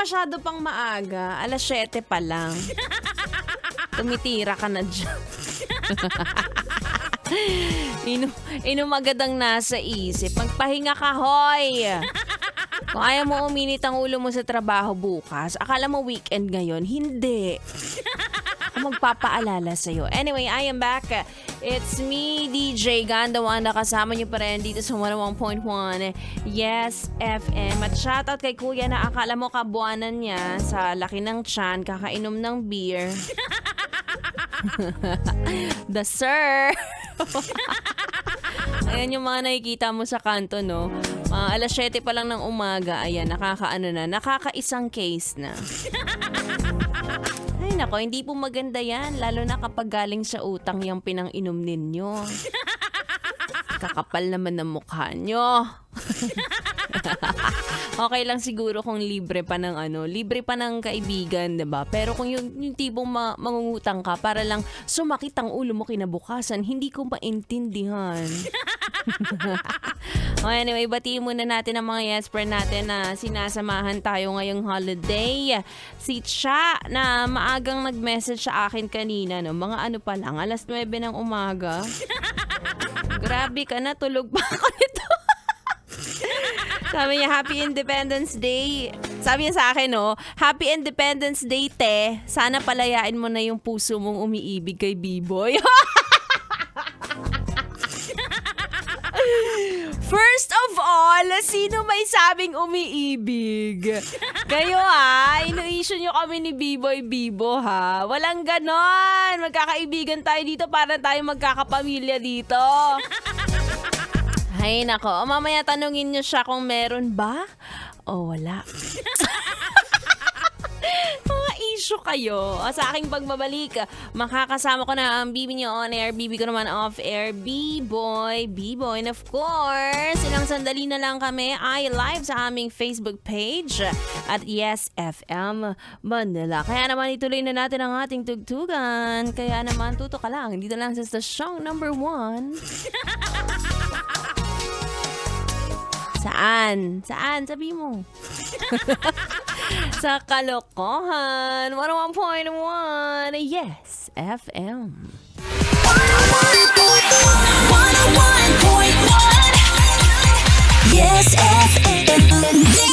masyado pang maaga. 7:00 pa lang. Tumitira ka na dyan. Inom agad ang nasa isip. Magpahinga ka, hoy! Kung ayaw mo uminit ang ulo mo sa trabaho bukas, akala mo weekend ngayon, hindi. Ako magpapaalala sa'yo. Anyway, I am back. It's me, DJ Ganda Wanda. Kasama niyo pa rin dito sa 101.1 Yes FM. At shoutout kay Kuya na akala mo kabuanan niya sa laki ng tiyan, kakainom ng beer. The sir. Ayan yung mga nakikita mo sa kanto, no? 7:00 pa lang ng umaga, ayan, nakakaisang case na. Ay nako, hindi po maganda yan, lalo na kapag galing sa utang yung pinang-inom ninyo. Kakapal naman ng mukha nyo. Okay lang siguro kung libre pa ng kaibigan, 'di ba? Pero kung yung tipong mangungutang ka para lang sumakit ang ulo mo kinabukasan, hindi ko maintindihan. Anyway, batiin muna natin ang mga yes friend natin na sinasamahan tayo ngayong holiday. Si Cha na maagang nag-message sa akin kanina, no? Mga pa lang, 9:00 ng umaga. Grabe ka na, tulog pa ako nito. Sabi niya, Happy Independence Day. Sabi niya sa akin, no, Happy Independence Day, te. Sana palayain mo na yung puso mong umiibig kay B-Boy. First of all, sino may sabing umiibig? Kayo inu-issue nyo kami ni B-Boy Bibo ha. Walang ganon. Magkakaibigan tayo dito para tayo magkakapamilya dito. Ay nako, mamaya tanungin nyo siya kung meron ba o wala. Mga issue kayo. Sa aking pagbabalik, makakasama ko na ang Bibi niyo on air, Bibi ko naman off air, B-Boy, and of course, ilang sandali na lang kami ay live sa aming Facebook page at Yes FM Manila. Kaya naman ituloy na natin ang ating tugtugan. Kaya naman tuto ka lang, dito lang sa stasyong number 1. Saan? Sabi mo. Sa Kalokohan, 101.1 Yes FM. 101.1 Yes FM.